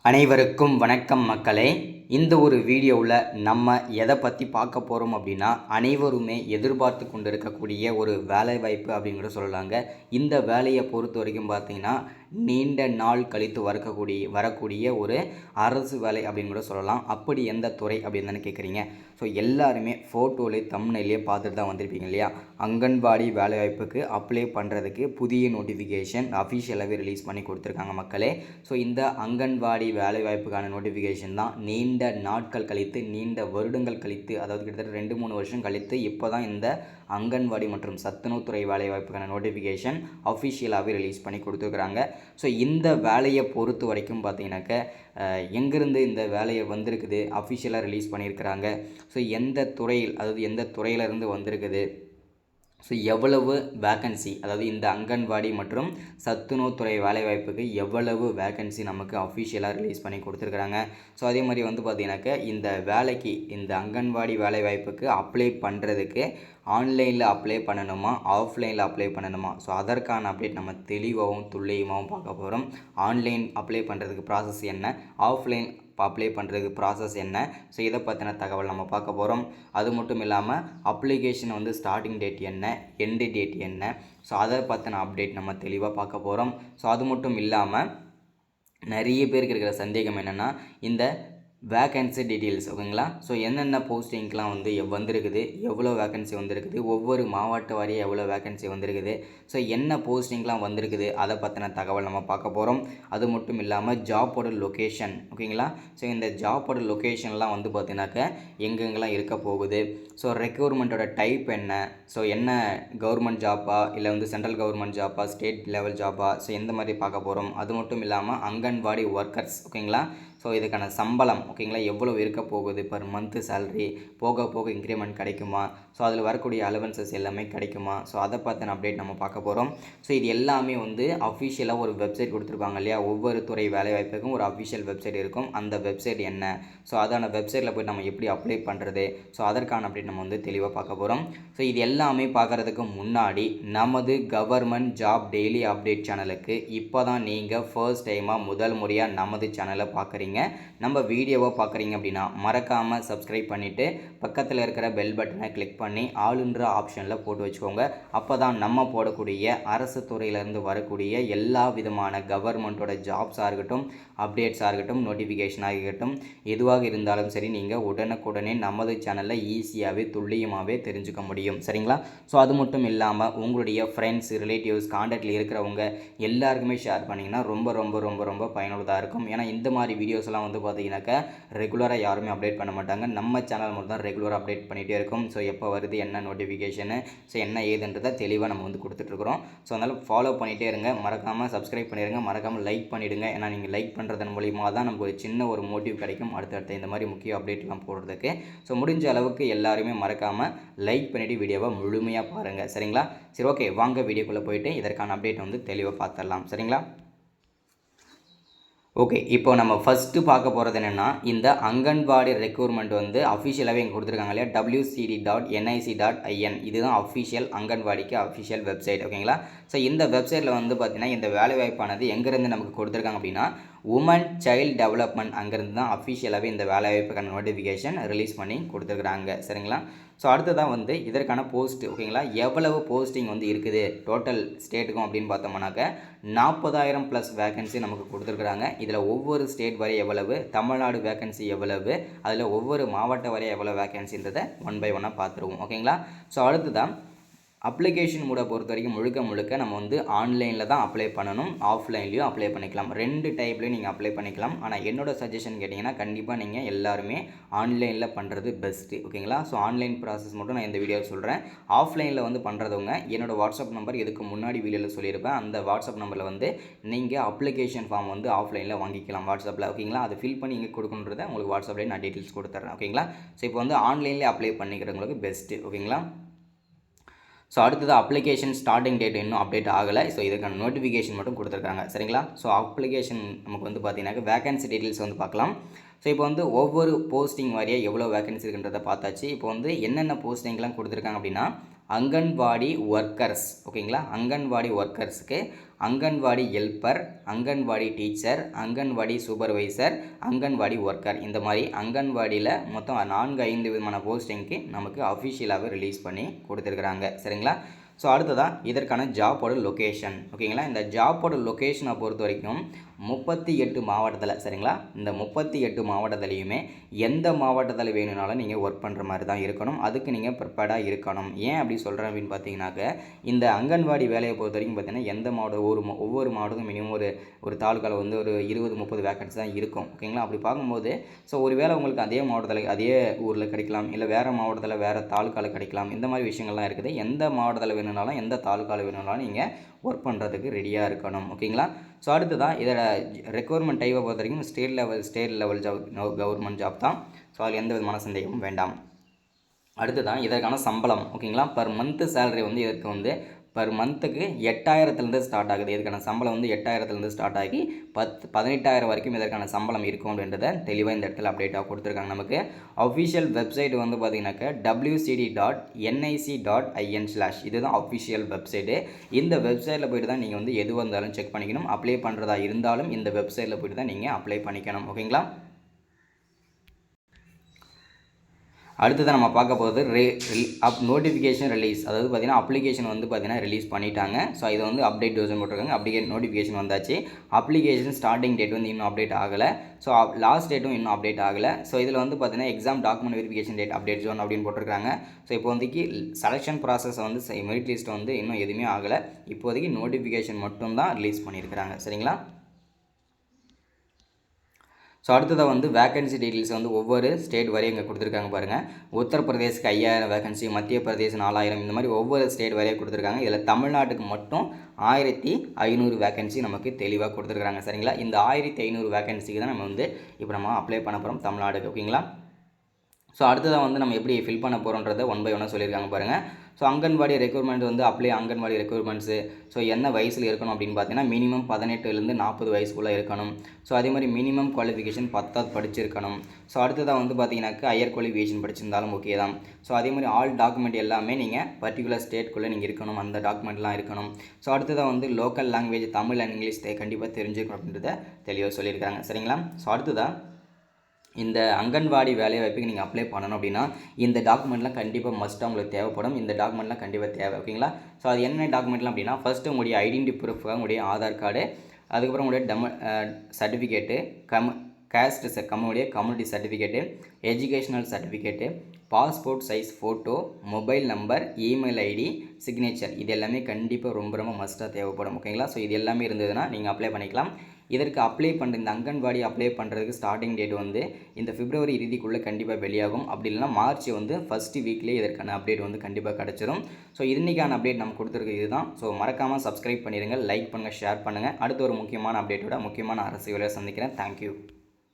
அனைவருக்கும் வணக்கம் மக்களே. இந்த ஒரு வீடியோவில் நம்ம எதை பற்றி பார்க்க போகிறோம் அப்படின்னா, அனைவருமே எதிர்பார்த்து கொண்டு இருக்கக்கூடிய ஒரு வேலைவாய்ப்பு அப்படிங்கிற சொல்லலாங்க. இந்த வேலையை பொறுத்த வரைக்கும் பார்த்தீங்கன்னா, நீண்ட நாள் கழித்து வரக்கூடிய ஒரு அரசு வேலை அப்படின்னு கூட சொல்லலாம். அப்படி எந்த துறை அப்படின்னு தானே கேட்குறீங்க. ஸோ எல்லாருமே ஃபோட்டோலே தம்ப்நெயிலே பார்த்துட்டு தான் வந்திருப்பீங்க இல்லையா. அங்கன்வாடி வேலைவாய்ப்புக்கு அப்ளை பண்ணுறதுக்கு புதிய நோட்டிஃபிகேஷன் அஃபிஷியலாகவே ரிலீஸ் பண்ணி கொடுத்துருக்காங்க மக்களே. ஸோ இந்த அங்கன்வாடி வேலைவாய்ப்புக்கான நோட்டிஃபிகேஷன் தான் நீண்ட நாட்கள் கழித்து, நீண்ட வருடங்கள் கழித்து, அதாவது கிட்டத்தட்ட 2-3 வருஷம் கழித்து இப்போ தான் இந்த அங்கன்வாடி மற்றும் சத்துணவுத்துறை வேலைவாய்ப்புக்கான நோட்டிஃபிகேஷன் அஃபிஷியலாகவே ரிலீஸ் பண்ணி கொடுத்துருக்குறாங்க. ஸோ இந்த வேலையை பொறுத்த வரைக்கும் பார்த்தீங்கன்னாக்க எங்கேருந்து இந்த வேலையை வந்திருக்குது, அஃபிஷியலாக ரிலீஸ் பண்ணியிருக்கிறாங்க. ஸோ எந்த துறையில், அதாவது எந்த துறையிலேருந்து வந்திருக்குது, ஸோ எவ்வளவு வேக்கன்சி, அதாவது இந்த அங்கன்வாடி மற்றும் சத்துணவுத்துறை வேலைவாய்ப்புக்கு எவ்வளவு வேக்கன்சி நமக்கு அஃபிஷியலாக ரிலீஸ் பண்ணி கொடுத்துருக்குறாங்க. ஸோ அதே மாதிரி வந்து பார்த்தீங்கன்னாக்க இந்த வேலைக்கு, இந்த அங்கன்வாடி வேலைவாய்ப்புக்கு அப்ளை பண்ணுறதுக்கு ஆன்லைனில் அப்ளை பண்ணணுமா, ஆஃப்லைனில் அப்ளை பண்ணணுமா, ஸோ அதற்கான அப்டேட் நம்ம தெளிவாகவும் துல்லியமாகவும் பார்க்க போகிறோம். ஆன்லைன் அப்ளை பண்ணுறதுக்கு ப்ராசஸ் என்ன, ஆஃப்லைன் அப்ளை பண்ணுறதுக்கு ப்ராசஸ் என்ன, ஸோ இதை பற்றின தகவல் நம்ம பார்க்க போகிறோம். அது மட்டும் இல்லாமல் அப்ளிகேஷன் வந்து ஸ்டார்டிங் டேட் என்ன, எண்டு டேட் என்ன, ஸோ அதை பற்றின அப்டேட் நம்ம தெளிவாக பார்க்க போகிறோம். ஸோ அது மட்டும் இல்லாமல் நிறைய பேருக்கு இருக்கிற சந்தேகம் என்னென்னா, இந்த வேக்கன்சி டீட்டெயில்ஸ், ஓகேங்களா. ஸோ என்னென்ன போஸ்டிங்க்கெலாம் வந்து வந்திருக்குது, எவ்வளோ வேக்கன்சி வந்திருக்குது, ஒவ்வொரு மாவட்ட வாரியாக எவ்வளோ வேக்கன்சி வந்திருக்குது, ஸோ என்ன போஸ்டிங்லாம் வந்திருக்குது, அதை பற்றின தகவல் நம்ம பார்க்க போகிறோம். அது மட்டும் இல்லாமல் ஜாப்போட லொக்கேஷன், ஓகேங்களா. ஸோ இந்த ஜாப்போட லொக்கேஷன்லாம் வந்து பார்த்தீங்கன்னாக்க எங்கெங்கெல்லாம் இருக்க போகுது, ஸோ ரெக்யூர்மெண்ட்டோட டைப் என்ன, ஸோ என்ன கவர்மெண்ட் ஜாப்பா இல்லை வந்து சென்ட்ரல் கவர்மெண்ட் ஜாப்பா, ஸ்டேட் லெவல் ஜாப்பா, ஸோ எந்த மாதிரி பார்க்க போகிறோம். அது மட்டும் இல்லாமல் அங்கன்வாடி ஒர்க்கர்ஸ், ஓகேங்களா. ஸோ இதுக்கான சம்பளம், ஓகேங்களா, எவ்வளோ இருக்க போகுது, பர் மந்த்து சேலரி, போக போக இன்க்ரிமெண்ட் கிடைக்குமா, ஸோ அதில் வரக்கூடிய அலவன்சஸ் எல்லாமே கிடைக்குமா, ஸோ அதை பற்றின அப்டேட் நம்ம பார்க்க போகிறோம். ஸோ இது எல்லாமே வந்து அஃபிஷியலாக ஒரு வெப்சைட் கொடுத்துருப்பாங்க இல்லையா. ஒவ்வொரு துறை வேலைவாய்ப்புக்கும் ஒரு அஃபிஷியல் வெப்சைட் இருக்கும். அந்த வெப்சைட் என்ன, ஸோ அதான வெப்சைட்டில் போய் நம்ம எப்படி அப்ளை பண்ணுறது, ஸோ அதற்கான அப்டேட் நம்ம வந்து தெளிவாக பார்க்க போகிறோம். ஸோ இது எல்லாமே பார்க்குறதுக்கு முன்னாடி நமது கவர்மெண்ட் ஜாப் டெய்லி அப்டேட் சேனலுக்கு இப்போ தான் நீங்கள் ஃபர்ஸ்ட் டைமாக முதல் முறையாக நமது சேனலை பார்க்குறீங்க, நம்ம வீடியோவை பார்க்குறீங்க அப்படின்னா மறக்காமல் சப்ஸ்கிரைப் பண்ணிவிட்டு பக்கத்தில் இருக்கிற பெல் பட்டனை கிளிக் பண்ணி ஆளுன்ற ஆப்ஷனில் போட்டு வச்சுக்கோங்க. அப்போ தான் நம்ம போடக்கூடிய அரசு துறையிலேருந்து வரக்கூடிய எல்லா விதமான கவர்மெண்ட்டோட ஜாப்ஸாக இருக்கட்டும், அப்டேட்ஸாக இருக்கட்டும், நோட்டிஃபிகேஷனாக இருக்கட்டும், எதுவாக இருந்தாலும் சரி நீங்கள் உடனுக்குடனே நமது சேனலில் ஈஸியாகவே துல்லியமாகவே தெரிஞ்சுக்க முடியும், சரிங்களா. ஸோ அது மட்டும் இல்லாமல் உங்களுடைய ஃப்ரெண்ட்ஸ், ரிலேட்டிவ்ஸ், காண்டாக்டில் இருக்கிறவங்க எல்லாருக்குமே ஷேர் பண்ணிங்கன்னா ரொம்ப ரொம்ப ரொம்ப ரொம்ப பயனுள்ளதாக இருக்கும். ஏன்னா இந்த மாதிரி வீடியோஸ்லாம் வந்து பார்த்தீங்கன்னாக்கா ரெகுலராக யாருமே அப்டேட் பண்ண மாட்டாங்க. நம்ம சேனல் மட்டும் தான் ரெகுலராக அப்டேட் பண்ணிகிட்டே இருக்கும். ஸோ எப்போ வருது, என்ன நோட்டிஃபிகேஷனு, ஸோ என்ன ஏதுன்றதை தெளிவாக நம்ம வந்து கொடுத்துட்ருக்குறோம். ஸோ அதனால் ஃபாலோ பண்ணிகிட்டே இருங்க, மறக்காமல் சப்ஸ்கிரைப் பண்ணிடுங்க, மறக்காமல் லைக் பண்ணிவிடுங்க. ஏன்னா நீங்கள் லைக் பண்ணுறதன் மூலியமாக தான் நமக்கு ஒரு சின்ன ஒரு மோட்டிவ் கிடைக்கும் அடுத்தடுத்த இந்த மாதிரி முக்கிய அப்டேட்லாம் போடுறதுக்கு. ஸோ முடிஞ்ச அளவுக்கு எல்லாருமே மறக்காமல் லைக் பண்ணிவிட்டு வீடியோவை முழுமையாக பாருங்கள், சரிங்களா. சரி, ஓகே, வாங்க வீடியோக்குள்ளே போயிட்டு இதற்கான அப்டேட் வந்து தெளிவாக பார்த்துடலாம், சரிங்களா. ஓகே, இப்போ நம்ம ஃபஸ்ட்டு பார்க்க போகிறது என்னென்னா, இந்த அங்கன்வாடி ரெக்ரூட்மெண்ட் வந்து அஃபிஷியலாகவே இங்கே கொடுத்துருக்காங்க இல்லையா, wcd.nic.in, இதுதான் அஃபிஷியல் அங்கன்வாடிக்கு அஃபிஷியல் வெப்சைட், ஓகேங்களா. ஸோ இந்த வெப்சைட்டில் வந்து பார்த்திங்கன்னா இந்த வேலைவாய்ப்பானது எங்கேருந்து நமக்கு கொடுத்துருக்காங்க அப்படின்னா, உமன் சைல்டு டெவலப்மெண்ட் அங்கேருந்து தான் அஃபிஷியலாகவே இந்த வேலைவாய்ப்புக்கான நோட்டிஃபிகேஷன் ரிலீஸ் பண்ணி கொடுத்துருக்குறாங்க, சரிங்களா. ஸோ அடுத்ததான் வந்து இதற்கான போஸ்ட், ஓகேங்களா, எவ்வளவு போஸ்டிங் வந்து இருக்குது டோட்டல் ஸ்டேட்டுக்கும் அப்படின்னு பார்த்தோம்னாக்க 40,000 ப்ளஸ் வேக்கன்சி நமக்கு கொடுத்துருக்குறாங்க. இதில் ஒவ்வொரு ஸ்டேட் வரை எவ்வளவு, தமிழ்நாடு வேக்கன்சி எவ்வளவு, அதில் ஒவ்வொரு மாவட்ட வரை எவ்வளோ வேக்கன்சின்றதை 1 by 1 பார்த்துருவோம், ஓகேங்களா. ஸோ அடுத்ததான் அப்ளிகேஷன் மூட பொறுத்த வரைக்கும் முழுக்க நம்ம வந்து ஆன்லைனில் தான் அப்ளை பண்ணணும், ஆஃப்லைன்லேயும் அப்ளை பண்ணிக்கலாம். 2 டைப்லேயும் நீங்கள் அப்ளை பண்ணிக்கலாம். ஆனால் என்னோட சஜஷன் கேட்டிங்கன்னா கண்டிப்பாக நீங்கள் எல்லாருமே ஆன்லைனில் பண்ணுறது பெஸ்ட்டு, ஓகேங்களா. ஸோ ஆன்லைன் ப்ராசஸ் மட்டும் நான் இந்த வீடியோவில் சொல்கிறேன். ஆஃப்லைனில் வந்து பண்ணுறவங்க என்னோடய வாட்ஸ்அப் நம்பர் இதுக்கு முன்னாடி வீடியோவில் சொல்லியிருப்பேன். அந்த வாட்ஸ்அப் நம்பரில் வந்து நீங்கள் அப்ளிகேஷன் ஃபார்ம் வந்து ஆஃப்லைனில் வாங்கிக்கலாம் வாட்ஸ்அப்பில், ஓகேங்களா. அதை ஃபில் பண்ணி இங்கே கொடுக்கணுன்றதை உங்களுக்கு வாட்ஸ்அப்லேயே நான் டீட்டெயில்ஸ் கொடுத்துட்றேன், ஓகேங்களா. ஸோ இப்போ வந்து ஆன்லைன்லேயே அப்ளை பண்ணிக்கிறவங்களுக்கு பெஸ்ட்டு, ஓகேங்களா. ஸோ அடுத்தது அப்ளிகேஷன் ஸ்டார்டிங் டேட் இன்னும் அப்டேட் ஆகலை. ஸோ இதுக்கான நோட்டிஃபிகேஷன் மட்டும் கொடுத்துருக்காங்க, சரிங்களா. ஸோ அப்ளிகேஷன் நமக்கு வந்து பார்த்தீங்கன்னா வேகன்சி டீட்டெயில்ஸ் வந்து பார்க்கலாம். ஸோ இப்போ வந்து ஒவ்வொரு போஸ்டிங் வாரியாக எவ்வளோ வேகன்சி இருக்குன்றதை பார்த்தாச்சு. இப்போ வந்து என்னென்ன போஸ்டிங்லாம் கொடுத்துருக்காங்க அப்படின்னா, அங்கன்வாடி ஒர்க்கர்ஸ், ஓகேங்களா, அங்கன்வாடி ஒர்க்கர்ஸுக்கு anganwadi helper, anganwadi teacher, anganwadi supervisor, anganwadi worker, இந்த மாதிரி அங்கன்வாடியில் மொத்தம் 4-5 விதமான போஸ்டிங்க்கு நமக்கு அஃபிஷியலாகவே ரிலீஸ் பண்ணி கொடுத்துருக்குறாங்க. சரிங்களா. ஸோ அடுத்ததாக இதற்கான ஜாப்போட லொக்கேஷன், ஓகேங்களா. இந்த ஜாப்போட லொக்கேஷனை பொறுத்த வரைக்கும் 38 மாவட்டத்தில், சரிங்களா, இந்த 38 மாவட்டத்துலேயுமே எந்த மாவட்டத்தில் வேணும்னாலும் நீங்கள் ஒர்க் பண்ணுற மாதிரி தான் இருக்கணும். அதுக்கு நீங்கள் ப்ரிப்பேர்டாக இருக்கணும். ஏன் அப்படி சொல்கிறேன் அப்படின்னு பார்த்தீங்கன்னாக்க, இந்த அங்கன்வாடி வேலையை பொறுத்த வரைக்கும் பார்த்தீங்கன்னா எந்த மாவட்டம் ஒவ்வொரு மாவட்டத்துக்கும் மினிமம் ஒரு தாலுக்காவில் வந்து ஒரு 20-30 வேக்கன்சி தான் இருக்கும், ஓகேங்களா. அப்படி பார்க்கும்போது ஸோ ஒரு வேளை உங்களுக்கு அதே மாவட்டத்தில் அதே ஊரில் கிடைக்கலாம், இல்லை வேறு மாவட்டத்தில் வேறு தாலுக்காவில் கிடைக்கலாம். இந்த மாதிரி விஷயங்கள்லாம் இருக்குது. எந்த மாவட்டத்தில் வேணும்னாலும் எந்த தாலுக்காவில் வேணும்னாலும் நீங்கள் ஒர்க் பண்ணுறதுக்கு ரெடியாக இருக்கணும், ஓகேங்களா. ஸோ அடுத்ததான் இதோட ரெக்யர்மெண்ட் டைப்பை பொறுத்த வரைக்கும் state level job, government job தான். ஸோ அதில் எந்த விதமான சந்தேகமும் வேண்டாம். அடுத்ததான் இதற்கான சம்பளம், ஓகேங்களா. பர் மந்த்து சேலரி வந்து இதற்கு வந்து பர் மந்த்துக்கு 8000லேருந்து ஸ்டார்ட் ஆகுது. இதுக்கான சம்பளம் வந்து 8000லேருந்து ஸ்டார்ட் ஆகி 18,000 வரைக்கும் இதற்கான சம்பளம் இருக்கும் அப்படின்றத தெளிவாக இந்த இடத்துல அப்டேட்டாக கொடுத்துருக்காங்க. நமக்கு அஃபிஷியல் வெப்சைட் வந்து பார்த்தீங்கன்னாக்கா wcd.nic.in/ இதுதான் அஃபிஷியல் வெப்சைட்டு. இந்த வெப்சைட்டில் போய்ட்டு தான் நீங்கள் வந்து எதுவாக இருந்தாலும் செக் பண்ணிக்கணும். அப்ளை பண்ணுறதா இருந்தாலும் இந்த வெப்சைட்டில் போய்ட்டு தான் நீங்கள் அப்ளை பண்ணிக்கணும், ஓகேங்களா. அடுத்தது நம்ம பார்க்க போகிறது நோட்டிஃபிகேஷன் ரிலீஸ், அதாவது பார்த்திங்கன்னா அப்ளிகேஷன் வந்து பார்த்திங்கன்னா ரிலீஸ் பண்ணிட்டாங்க. ஸோ இது வந்து அப்டேட் டோசன் போட்டிருக்காங்க. நோட்டிஃபிகேஷன் வந்தாச்சு. அப்ளிகேஷன் ஸ்டார்டிங் டேட் வந்து இன்னும் அப்டேட் ஆகலை. ஸோ லாஸ்ட் டேட்டும் இன்னும் அப்டேட் ஆகலை. ஸோ இதில் வந்து பார்த்திங்கன்னா exam document verification date update June அப்படின்னு போட்டிருக்காங்க. ஸோ இப்போ வந்துக்கு செலெக்ஷன் ப்ராசஸ் வந்து மெரிட் லிஸ்ட் வந்து இன்னும் எதுவுமே ஆகலை. இப்போதைக்கு நோட்டிஃபிகேஷன் மட்டும்தான் ரிலீஸ் பண்ணியிருக்கிறாங்க, சரிங்களா. ஸோ அடுத்ததாக வந்து வேக்கன்சி டீட்டெயில்ஸ் வந்து ஒவ்வொரு ஸ்டேட் வரையும் இங்கே கொடுத்துருக்காங்க பாருங்கள். உத்தரப்பிரதேசுக்கு 5000 வேகன்சி, மத்திய பிரதேசம் 4000, இந்த மாதிரி ஒவ்வொரு ஸ்டேட் வரையும் கொடுத்துருக்காங்க. இதில் தமிழ்நாட்டுக்கு மட்டும் 1500 வேகன்சி நமக்கு தெளிவாக கொடுத்துருக்காங்க, சரிங்களா. இந்த 1500 வேகன்சிக்கு தான் நம்ம வந்து இப்போ நம்ம அப்ளை பண்ண போகிறோம் தமிழ்நாடுக்கு, ஓகேங்களா. ஸோ அடுத்ததாக வந்து நம்ம எப்படி ஃபில் பண்ண போகிறோன்றதை 1 by 1 சொல்லியிருக்காங்க பாருங்கள். ஸோ அங்கன்வாடி ரெக்ரூட்மெண்ட் வந்து அங்கன்வாடி ரெக்ரூட்மெண்ட்ஸு ஸோ என்ன வயசில் இருக்கணும் அப்படின்னு பார்த்தீங்கன்னா மினிமம் 18லேருந்து 40 வயசுக்குள்ளே இருக்கணும். ஸோ அதே மாதிரி மினிமம் குவாலிஃபிகேஷன் 10th படிச்சிருக்கணும். ஸோ அடுத்ததாக வந்து பார்த்தீங்கன்னாக்கா ஹையர் குவாலிஃபிகேஷன் படிச்சிருந்தாலும் ஓகே தான். ஸோ அதே மாதிரி ஆல் டாக்குமெண்ட் எல்லாமே நீங்கள் பர்டிகுலர் ஸ்டேட்குள்ளே நீங்கள் இருக்கணும், அந்த டாக்குமெண்ட்லாம் இருக்கணும். ஸோ அடுத்ததாக வந்து local language Tamil and English கண்டிப்பாக தெரிஞ்சுக்கணும் அப்படின்றத தெளிவாக சொல்லியிருக்காங்க, சரிங்களா. ஸோ அடுத்ததாக இந்த அங்கன்வாடி வேலைவாய்ப்புக்கு நீங்கள் அப்ளை பண்ணணும் அப்படின்னா இந்த டாக்குமெண்ட்லாம் கண்டிப்பாக மஸ்ட்டாக உங்களுக்கு தேவைப்படும். இந்த டாக்குமெண்ட்லாம் கண்டிப்பாக தேவை, ஓகேங்களா. ஸோ அது என்ன டாக்குமெண்ட்லாம் அப்படின்னா ஃபஸ்ட்டு உங்களுடைய ஐடென்டி ப்ரூஃபாக உங்களுடைய ஆதார் கார்டு, அதுக்கப்புறம் உங்களுடைய சர்டிஃபிகேட்டு, கம்முடைய community certificate, educational certificate, passport size photo, mobile number, email ID, signature, இது எல்லாமே கண்டிப்பாக ரொம்ப மஸ்ட்டாக தேவைப்படும், ஓகேங்களா. ஸோ இது எல்லாமே இருந்ததுன்னா நீங்கள் அப்ளை பண்ணிக்கலாம். இதற்கு அப்ளை பண்ணுற இந்த அங்கன்வாடி அப்ளை பண்ணுறதுக்கு ஸ்டார்டிங் டேட் வந்து இந்த பிப்ரவரி இறுதிக்குள்ளே கண்டிப்பாக வெளியாகும். அப்படி இல்லைனா மார்ச் வந்து ஃபஸ்ட்டு வீக்லேயே இதற்கான அப்டேட் வந்து கண்டிப்பாக கிடச்சிரும். ஸோ இன்றைக்கான அப்டேட் நம்ம கொடுத்துருக்கு இதுதான். ஸோ மறக்காமல் சப்ஸ்கிரைப் பண்ணிடுங்க, லைக் பண்ணுங்கள், ஷேர் பண்ணுங்கள். அடுத்த ஒரு முக்கியமான அப்டேட்டோட முக்கியமான அரசியலை சந்திக்கிறேன். தேங்க்யூ.